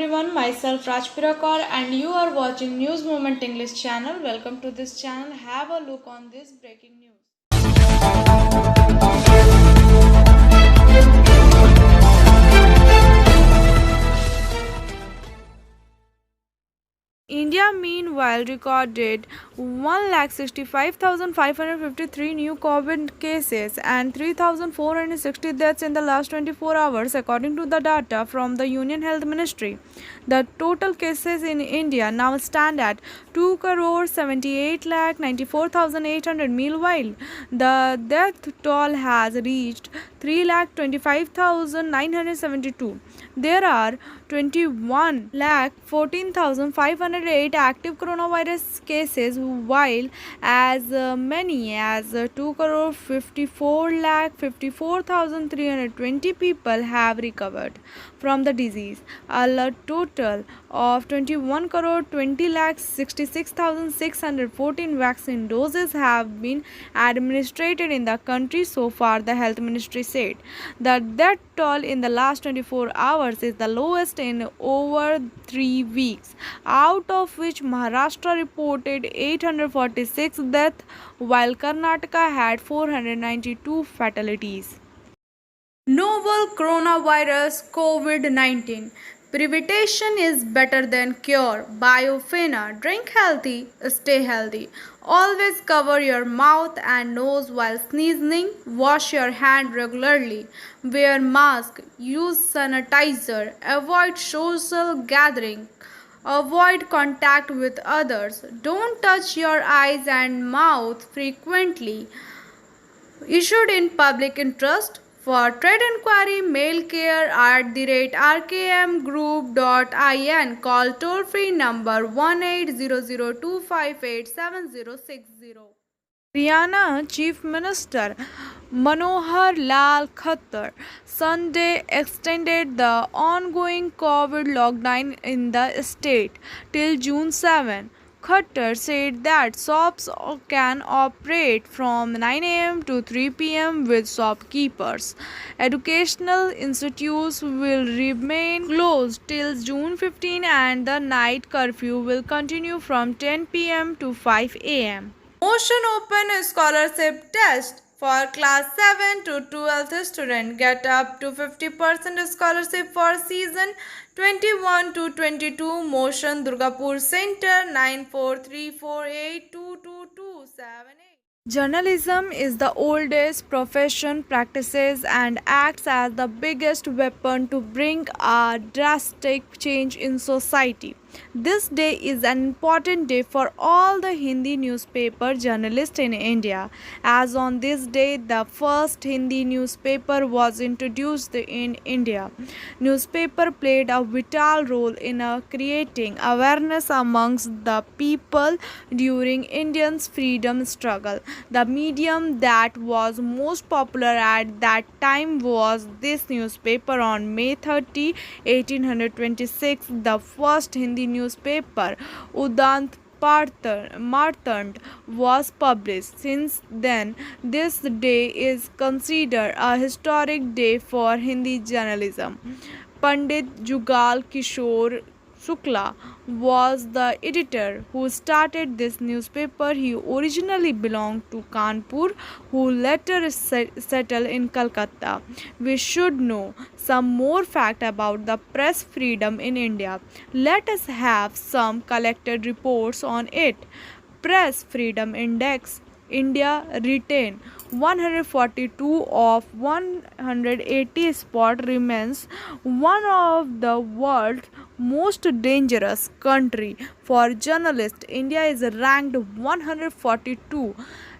everyone, myself Rajpirakar and you are watching News Moment English channel. Welcome to this channel. Have a look on this breaking news. India meanwhile recorded 1,65,553 new COVID cases and 3,460 deaths in the last 24 hours according to the data from the Union Health Ministry. The total cases in India now stand at 2 crore 78 lakh 94,800. Meanwhile, the death toll has reached 3 lakh 25,972. There are 21 lakh 14,508 active coronavirus cases, while as many as 2 crore 54 lakh 54,320 people have recovered from the disease. A total of 21 crore 20 lakh 66,614 vaccine doses have been administered in the country so far, the health ministry said. The death toll in the last 24 hours is the lowest in over 3 weeks, out of which Maharashtra reported 846 deaths while Karnataka had 492 fatalities. Novel coronavirus COVID-19. Prevention is better than cure. Biofina. Drink healthy, stay healthy. Always cover your mouth and nose while sneezing. Wash your hand regularly. Wear mask. Use sanitizer. Avoid social gathering. Avoid contact with others. Don't touch your eyes and mouth frequently. Issued in public interest. For trade inquiry, mail care @rkmgroup.in. Call toll free number 1800258760. Haryana Chief Minister Manohar Lal Khattar Sunday extended the ongoing COVID lockdown in the state till June 7. Khattar said that shops can operate from 9 a.m. to 3 p.m. with shopkeepers. Educational institutes will remain closed till June 15 and the night curfew will continue from 10 p.m. to 5 a.m. Motion Open Scholarship Test for class 7 to 12th students. Get up to 50% scholarship for season 21 to 22. Motion Durgapur Center 9434822278. Journalism is the oldest profession, practices and acts as the biggest weapon to bring a drastic change in society. This day is an important day for all the Hindi newspaper journalists in India, as on this day the first Hindi newspaper was introduced in India. Newspaper played a vital role in creating awareness amongst the people during Indians' freedom struggle. The medium that was most popular at that time was this newspaper. On May 30, 1826, the first Hindi newspaper, Udant Martand, was published. Since then, this day is considered a historic day for Hindi journalism. Pandit Jugal Kishore Shukla was the editor who started this newspaper. He originally belonged to Kanpur, who later settled in Calcutta. We should know some more fact about the press freedom in India. Let us have some collected reports on it. Press Freedom Index. India retained 142 of 180 spot, remains one of the world's most dangerous country for journalists. India is ranked 142,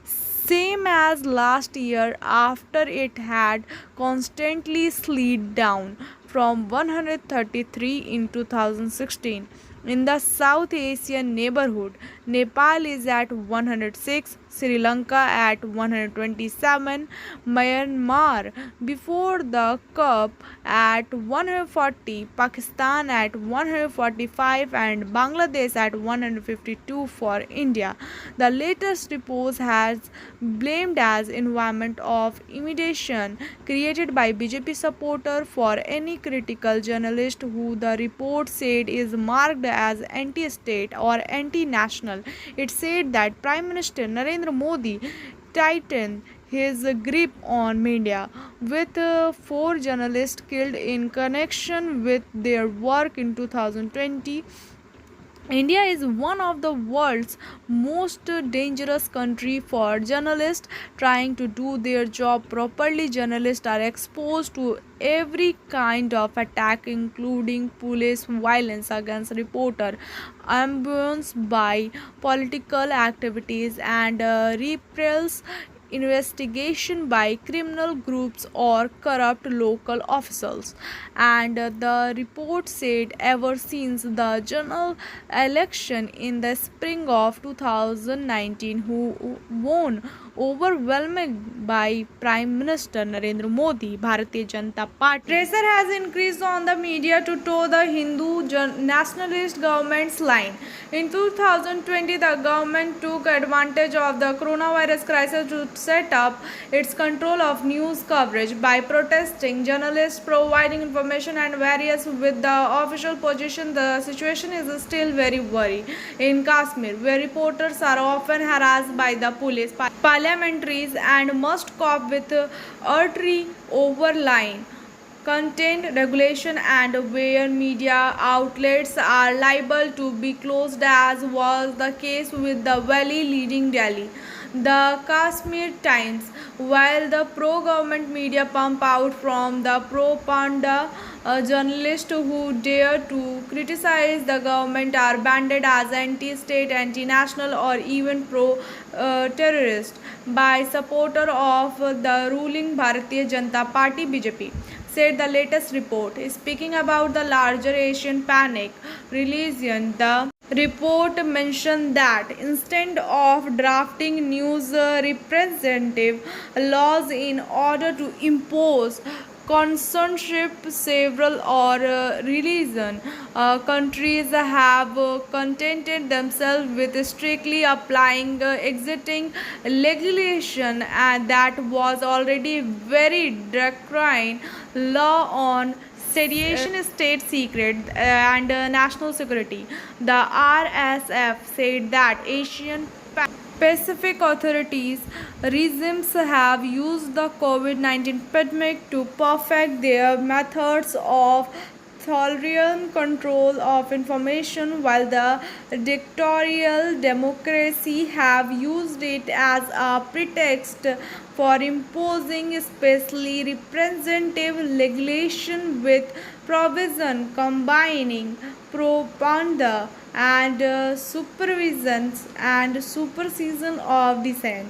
same as last year, after it had constantly slid down from 133 in 2016. In the South Asian neighborhood, Nepal is at 106, Sri Lanka at 127, Myanmar before the Cup at 140, Pakistan at 145, and Bangladesh at 152 for India. The latest report has blamed as environment of intimidation created by BJP supporter for any critical journalist who the report said is marked as anti-state or anti-national. It said that Prime Minister Narendra Modi tightened his grip on media, with four journalists killed in connection with their work in 2020. India is one of the world's most dangerous country for journalists trying to do their job properly. Journalists are exposed to every kind of attack, including police violence against reporters, abuse by political activities, and reprisals investigation by criminal groups or corrupt local officials. And the report said ever since the general election in the spring of 2019, who won overwhelming by Prime Minister Narendra Modi, Bharatiya Janata Party. Pressure has increased on the media to toe the Hindu nationalist government's line. In 2020, the government took advantage of the coronavirus crisis to set up its control of news coverage by protesting journalists, providing information and various with the official position. The situation is still very worrying in Kashmir, where reporters are often harassed by the police, parliamentaries, and must cope with artery overline content regulation, and where media outlets are liable to be closed, as was the case with the Valley leading Delhi. The Kashmir Times, while the pro-government media pump out from the propaganda, journalists who dare to criticize the government are branded as anti-state, anti-national, or even pro-terrorist by supporter of the ruling Bharatiya Janata Party (BJP), said the latest report. Speaking about the larger Asian panic religion, the report mentioned that instead of drafting news representative laws in order to impose censorship, several or religion countries have contented themselves with strictly applying existing legislation that was already very draconian law on sedition, state secret, and national security. The RSF said that Asian Pacific authorities regimes have used the COVID-19 pandemic to perfect their methods of authoritarian control of information, while the dictatorial democracy have used it as a pretext for imposing especially representative legislation with provision combining propaganda and supervisions and superstition of dissent.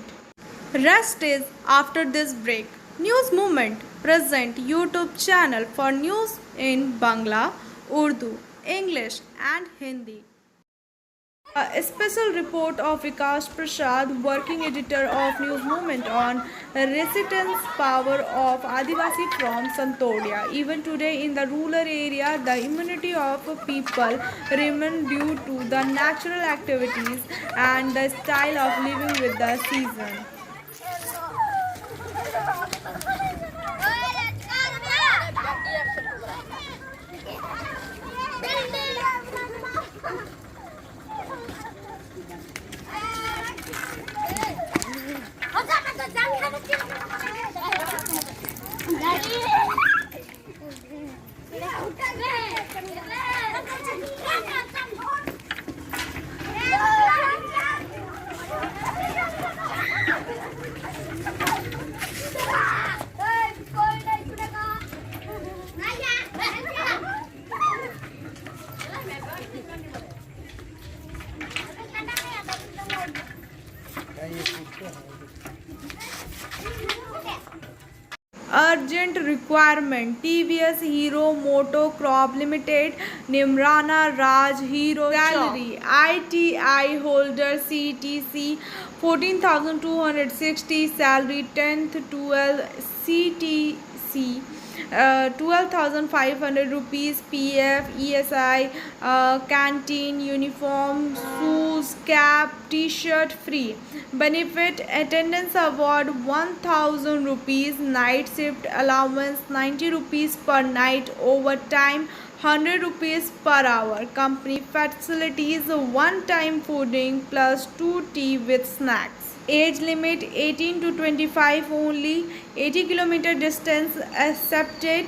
Rest is after this break. News Movement present YouTube channel for news in Bangla, Urdu, English and Hindi. A special report of Vikas Prasad, working editor of News Movement, on resistance power of Adivasi from Santodia. Even today in the rural area, the immunity of people remains due to the natural activities and the style of living with the season. Urgent requirement TVS Hero Moto Crop Limited Nimrana Raj Hero Gallery ITI holder CTC 14,260 salary 10th 12 CTC 12,500 rupees PF ESI canteen uniform shoes cap t-shirt free benefit attendance award 1,000 rupees night shift allowance 90 rupees per night overtime 100 rupees per hour company facilities one time fooding plus 2 tea with snacks age limit 18 to 25 only 80-kilometer distance accepted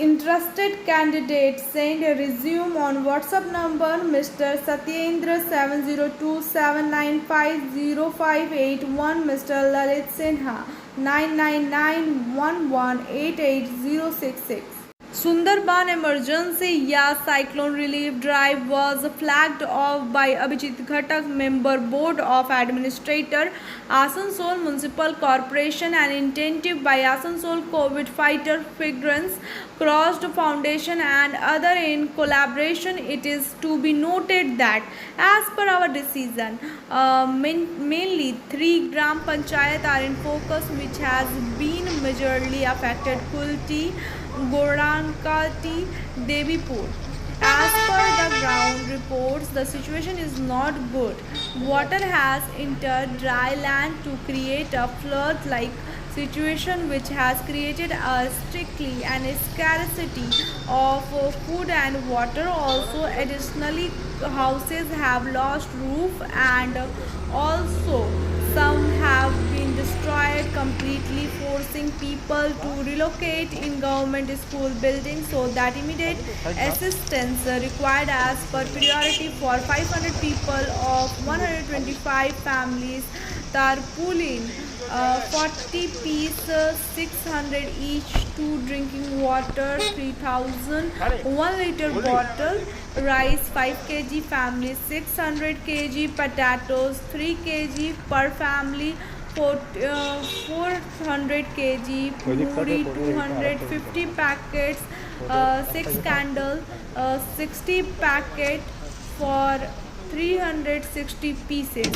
interested candidates send a resume on WhatsApp number Mr. Satyendra 702795058 Mr. Lalit Sinha 9991188066 Sundarban emergency या cyclone relief drive was flagged off by Abhijit Ghatak, member board of administrator, Asansol Municipal Corporation, and initiative by Asansol COVID fighter Fragrance Crossed Foundation and other in collaboration. It is to be noted that as per our decision, mainly 3 Gram Panchayat are in focus, which has been majorly affected: Kulti, Gorankati, Devipur. As per the ground reports, the situation is not good. Water has entered dry land to create a flood-like situation which has created a strictly and a scarcity of food and water. Also, additionally, houses have lost roof and also some have been destroyed completely, forcing people to relocate in government school buildings, so that immediate assistance required as per priority for 500 people of 125 families. Tarpaulin 40 piece 600 each, 2 drinking water 3000, 1 liter bottle, rice 5 kg family, 600 kg potatoes 3 kg per family, 400 kg puri, 250 packets, 6 candle, 60 packet for 360 pieces,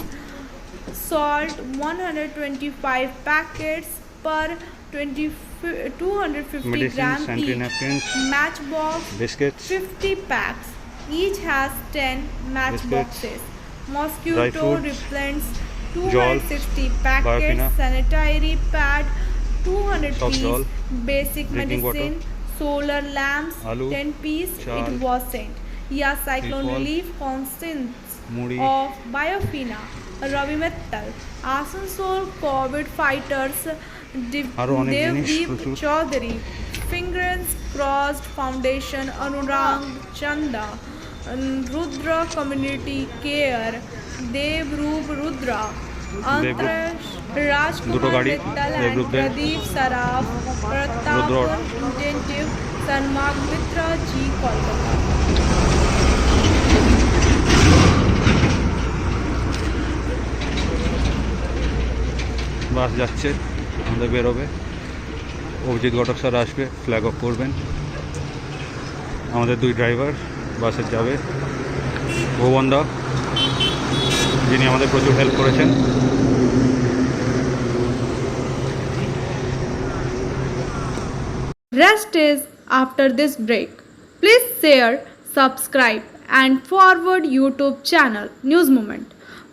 salt 125 packets per 250 medicines, gram each, napkins, matchbox biscuits, 50 packs, each has 10 matchboxes, mosquito dry fruits, repellents 260 packets, biofina, sanitary pad 200 soft piece, doll, basic drinking medicine, water, solar lamps aloo, 10 piece. chal, It was sent. Yeah, cyclone Trifol, relief consists Moody, of biofina, Ravi Mittal, Asansol COVID fighters, আরো অনেক জিনিস Devdeep প্রচুর Chaudhary, Fingers Crossed Foundation, Anurag Chanda, Rudra Community Care, Devrup Rudra, Antrash দুটো Rajkumar গাড়ি Mittal and দেবরূপদের Pradeep Saraf, Pratapur Intensive, Sanmag Mitra G. Kolkata. বাস যাচ্ছে, আমাদের বেরোবে, অভিজিৎ ঘটক sir আসবে, ফ্ল্যাগ অফ করবেন। আমাদের 2 ড্রাইভার বাসে যাবে, ভুবনদা যিনি আমাদের প্রচুর হেল্প করেছেন। Rest is after this break. Please share, subscribe, and forward YouTube channel News Moment.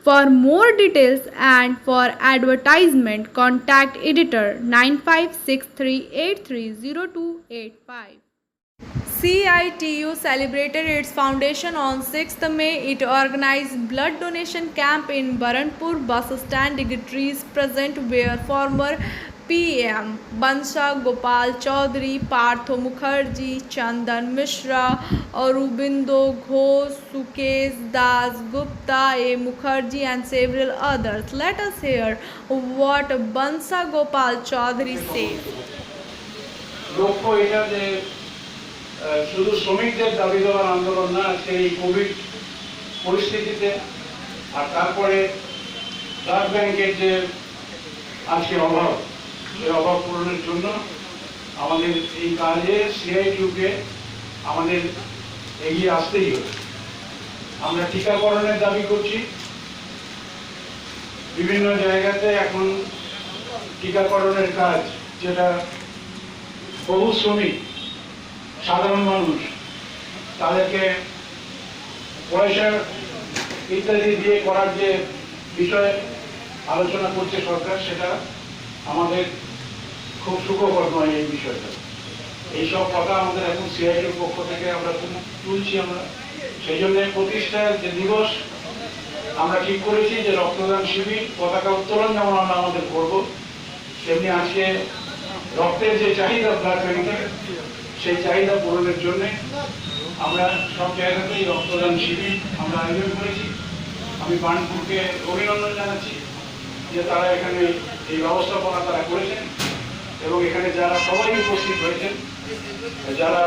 For more details and for advertisement, contact editor 9563830285. CITU celebrated its foundation on 6th May. It organized blood donation camp in Baranpur bus stand. Dignitaries present were former PM Bansa Gopal Chaudhary, Partho Mukherjee, Chandan Mishra, Aurobindo Ghosh, Sukesh Das Gupta, A. Mukherjee, and several others. Let us hear what Bansa Gopal Chaudhary said. শুধু শ্রমিকদের দাবি দেওয়ার আন্দোলন না, আজকে এই Covid পরিস্থিতিতে আর তারপরে ব্লাড ব্যাংকের যে আজকে অভাব, সেই অভাব পূরণের জন্য আমাদের এই কাজে সিআইটিউকে আমাদের এগিয়ে আসতেই হবে। আমরা টিকাকরণের দাবি করছি। বিভিন্ন জায়গাতে এখন টিকাকরণের কাজ, যেটা বহু শ্রমিক সাধারণ মানুষ তাদেরকে পয়সা ইত্যাদি দিয়ে করার যে বিষয়ে আলোচনা করছে সরকার, সেটা আমাদের খুব সুখকর নয়। এই বিষয়টা, এইসব কথা আমাদের এখন সিআইটির পক্ষ থেকে আমরা তুলছি। আমরা সেই জন্য প্রতিষ্ঠার যে দিবস আমরা ঠিক করেছি যে রক্তদান শিবির, পতাকা উত্তোলন যেমন আমরা আমাদের করব, তেমনি আজকে রক্তের যে চাহিদা ব্লাড ব্যাংকের, সেই চাহিদা পূরণের জন্য আমরা সব জায়গাতেই রক্তদান শিবির আমরা আয়োজন করেছি। আমি বার্নপুরকে অভিনন্দন জানাচ্ছি যে তারা এখানে এই ব্যবস্থাপনা তারা করেছেন, এবং এখানে যারা সবাই উপস্থিত হয়েছেন, যারা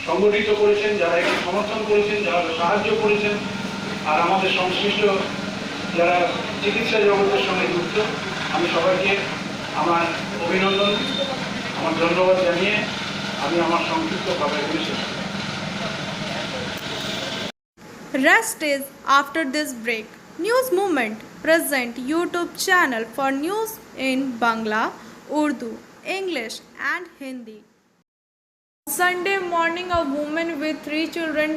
সংগঠিত করেছেন, যারা এখানে সমর্থন করেছেন, যারা সাহায্য করেছেন, আর আমাদের সংশ্লিষ্ট যারা চিকিৎসা জগতের সঙ্গে যুক্ত, আমি সবাইকে আমার অভিনন্দন, আমার ধন্যবাদ জানিয়ে আমি আমার সংক্ষিপ্ত কথা শেষ করছি। Rest is after this break. News Movement present YouTube channel for news in Bangla, Urdu, English and Hindi. Sunday morning, a woman with 3 children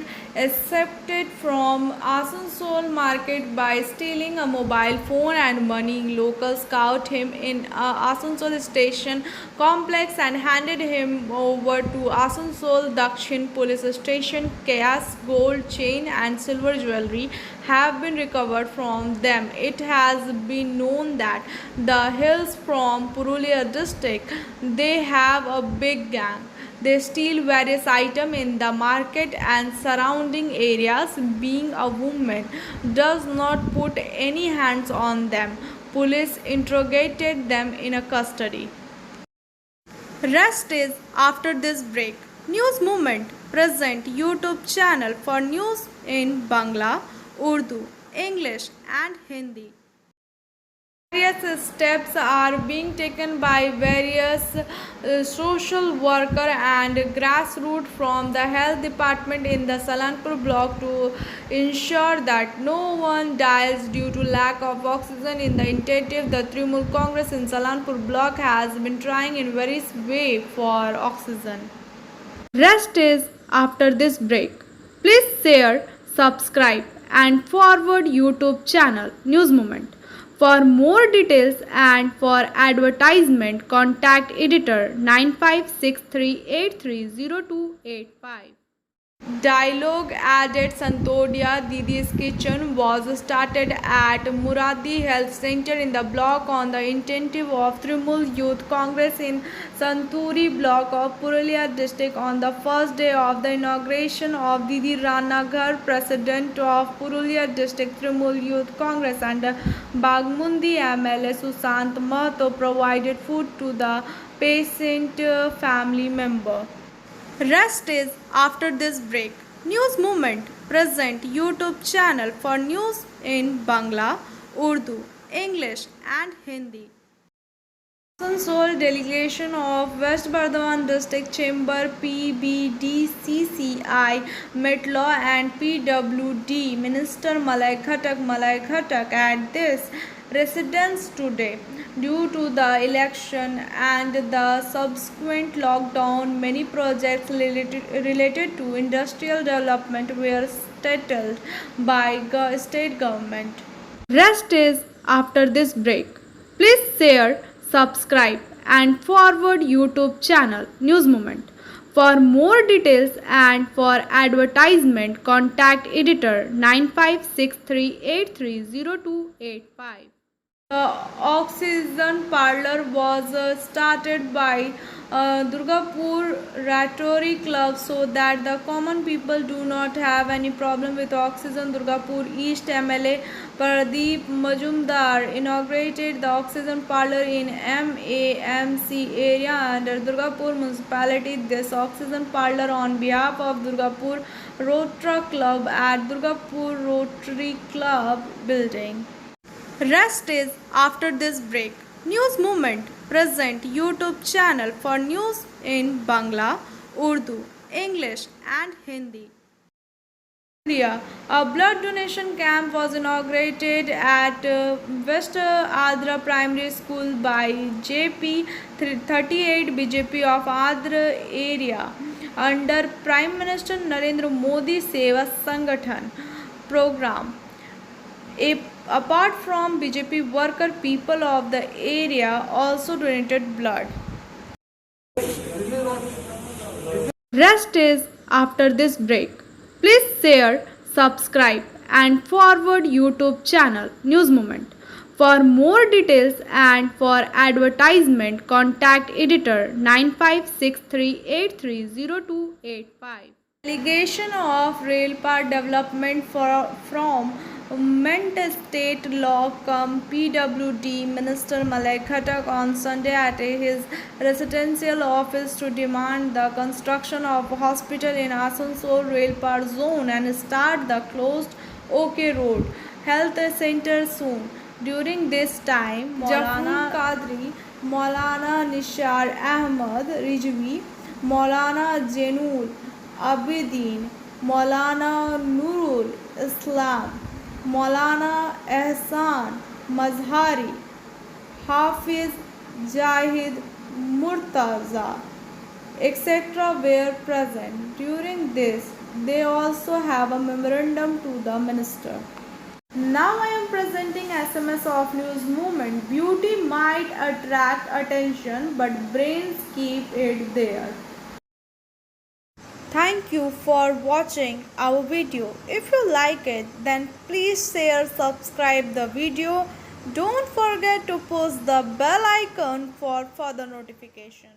escaped from Asansol market by stealing a mobile phone and money. Locals caught him in Asansol station complex and handed him over to Asansol Dakshin police station. Cash, gold chain and silver jewelry have been recovered from them. It has been known that the hills from Purulia district, they have a big gang. They steal various items in the market and surrounding areas. Being a woman does not put any hands on them. Police interrogated them in a custody. Rest is after this break. News Movement present YouTube channel for news in Bangla, Urdu, English and Hindi. Various steps are being taken by various social worker and grassroots from the health department in the Salanpur block to ensure that no one dies due to lack of oxygen in the intensive. The Trinamool Congress in Salanpur block has been trying in various ways for oxygen. Rest is after this break. Please share, subscribe and forward YouTube channel News Movement. For more details and for advertisement, contact editor 9563830285. Dialogue added Santodia Didi's Kitchen was started at Muradi Health Center in the block on the initiative of Trinamool Youth Congress in Santuri block of Purulia district on the first day of the inauguration of Didi Ranaghar, president of Purulia district Trinamool Youth Congress, and Bagmundi MLA Susant Mahato provided food to the patient family member. Rest is after this break. News Movement present YouTube channel for news in Bangla, Urdu, English and Hindi. Asansol delegation of West Bardhaman District Chamber PBDCCI met law and PWD Minister Malay Khatak at this residence today. Due to the election and the subsequent lockdown, many projects related to industrial development were settled by state government. Rest is after this break. Please share, subscribe and forward YouTube channel News Movement. For more details and for advertisement, contact editor 9563830285. The oxygen parlor was started by Durgapur Rotary Club so that the common people do not have any problem with oxygen. Durgapur East MLA Pradeep Majumdar inaugurated the oxygen parlor in MAMC area under Durgapur municipality. This oxygen parlor on behalf of Durgapur Rotary Club at Durgapur Rotary Club building. Rest is after this break. News Movement present YouTube channel for news in Bangla, Urdu, English and Hindi. India, a blood donation camp was inaugurated at West Adra Primary School by JP 38 BJP of Adra area under Prime Minister Narendra Modi Seva Sangathan program. Apart from BJP worker, people of the area also donated blood. Rest is after this break. Please share, subscribe and forward YouTube channel News Moment. For more details and for advertisement, contact editor 9563830285. Delegation of Railpar Development from Ment State Law cum PWD Minister Malay Khattak on Sunday at his residential office to demand the construction of a hospital in Asansol Railpar zone and start the closed OK Road Health Center soon. During this time, Maulana Qadri, Maulana Nishar Ahmad Rijvi, Maulana Zainul Abidin, Maulana Nurul Islam, Maulana Ehsan Mazhari, Hafiz Jahid Murtaza, etc. were present. During this, they also have a memorandum to the minister. Now I am presenting SMS of News Movement. Beauty might attract attention, but brains keep it there. Thank you for watching our video. If you like it, then please share, subscribe the video. Don't forget to push the bell icon for further notification.